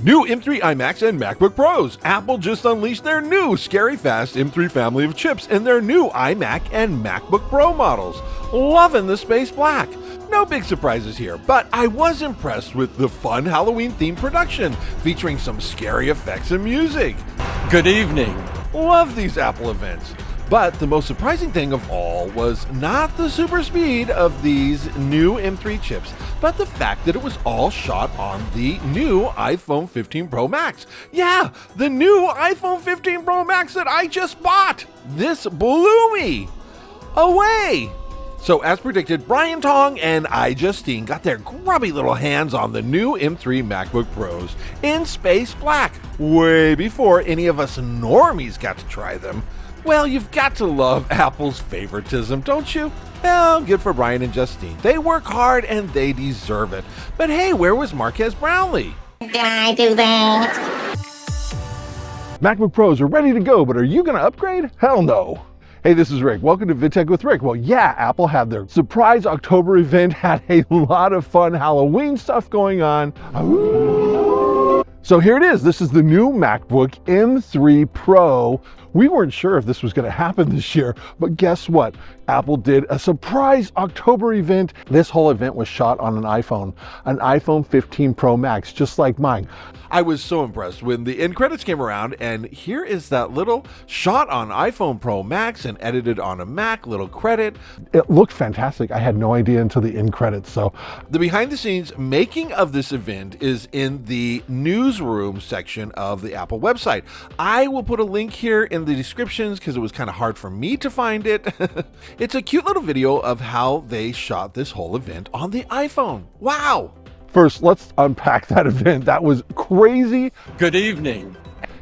New M3 iMacs and MacBook Pros. Apple just unleashed their new scary fast M3 family of chips in their new iMac and MacBook Pro models. Loving the space black. No big surprises here, but I was impressed with the fun Halloween-themed production, featuring some scary effects and music. Good evening. Love these Apple events. But the most surprising thing of all was not the super speed of these new M3 chips, but the fact that it was all shot on the new iPhone 15 Pro Max. Yeah, the new iPhone 15 Pro Max that I just bought. This blew me away. So as predicted, Brian Tong and Justine got their grubby little hands on the new M3 MacBook Pros in space black, way before any of us normies got to try them. Well, you've got to love Apple's favoritism, don't you? Well, good for Brian and Justine. They work hard and they deserve it. But hey, where was Marquez Brownlee? Did I do that? MacBook Pros are ready to go, but are you going to upgrade? Hell no. Hey, this is Rick. Welcome to VidTech with Rick. Well, yeah, Apple had their surprise October event, had a lot of fun Halloween stuff going on. So here it is. This is the new MacBook M3 Pro. We weren't sure if this was going to happen this year, but guess what? Apple did a surprise October event. This whole event was shot on an iPhone 15 Pro Max, just like mine. I was so impressed when the end credits came around, and here is that little shot on iPhone Pro Max and edited on a Mac, little credit. It looked fantastic. I had no idea until the end credits. So the behind the scenes making of this event is in the newsroom section of the Apple website. I will put a link here in the descriptions because it was kind of hard for me to find it. It's a cute little video of how they shot this whole event on the iPhone. Wow. First, let's unpack that event. That was crazy. Good evening.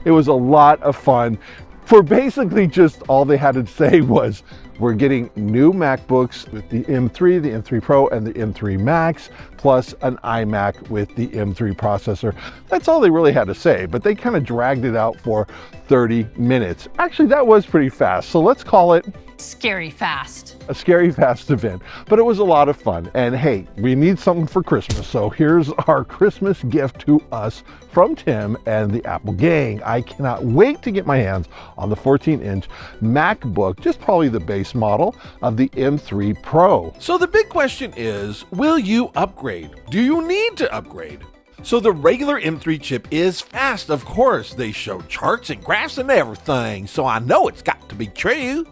It was a lot of fun. For basically just all they had to say was, we're getting new MacBooks with the M3, the M3 Pro, and the M3 Max, plus an iMac with the M3 processor. That's all they really had to say, but they kind of dragged it out for 30 minutes. Actually, that was pretty fast, so let's call it scary fast. A scary fast event, but it was a lot of fun. And hey, we need something for Christmas, so here's our Christmas gift to us from Tim and the Apple gang. I cannot wait to get my hands on the 14-inch MacBook, just probably the base model of the M3 Pro. So the big question is, will you upgrade? Do you need to upgrade? So the regular M3 chip is fast, of course. They show charts and graphs and everything, so I know it's got to be true.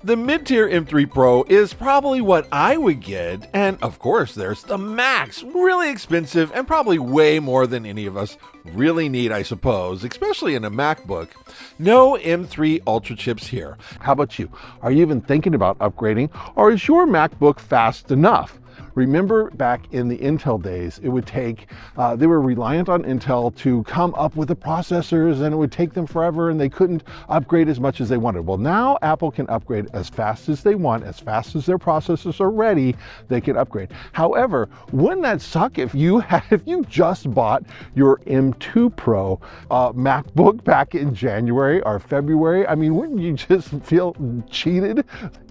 The mid-tier M3 Pro is probably what I would get, and of course there's the Max, really expensive and probably way more than any of us really need, I suppose, especially in a MacBook. No M3 Ultra chips here. How about you? Are you even thinking about upgrading, or is your MacBook fast enough? Remember back in the Intel days, it would take, they were reliant on Intel to come up with the processors, and it would take them forever and they couldn't upgrade as much as they wanted. Well, now Apple can upgrade as fast as they want, as fast as their processors are ready, they can upgrade. However, wouldn't that suck if you just bought your M2 Pro MacBook back in January or February? I mean, wouldn't you just feel cheated?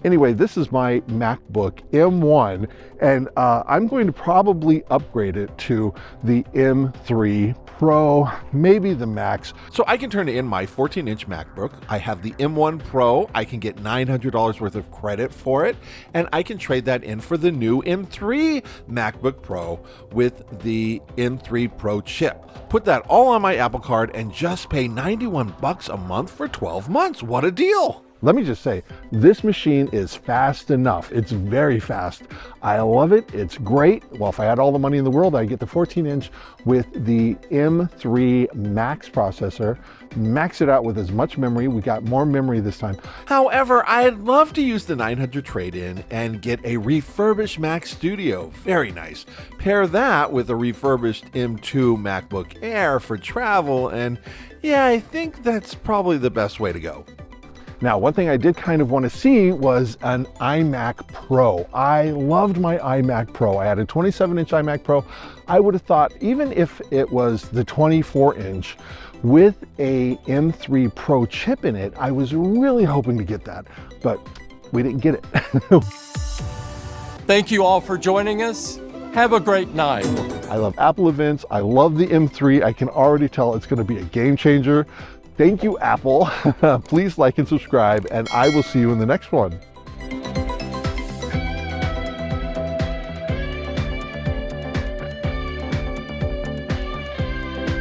Anyway, this is my MacBook M1, and I'm going to probably upgrade it to the M3 Pro, maybe the Max. So I can turn in my 14-inch MacBook. I have the M1 Pro. I can get $900 worth of credit for it, and I can trade that in for the new M3 MacBook Pro with the M3 Pro chip. Put that all on my Apple Card and just pay $91 a month for 12 months. What a deal! Let me just say, this machine is fast enough. It's very fast. I love it. It's great. Well, if I had all the money in the world, I'd get the 14-inch with the M3 Max processor, max it out with as much memory. We got more memory this time. However, I'd love to use the 900 trade-in and get a refurbished Mac Studio. Very nice. Pair that with a refurbished M2 MacBook Air for travel, and yeah, I think that's probably the best way to go. Now, one thing I did kind of want to see was an iMac Pro. I loved my iMac Pro. I had a 27-inch iMac Pro. I would have thought, even if it was the 24-inch with a M3 Pro chip in it, I was really hoping to get that, but we didn't get it. Thank you all for joining us. Have a great night. I love Apple events. I love the M3. I can already tell it's going to be a game changer. Thank you, Apple. Please like and subscribe, and I will see you in the next one.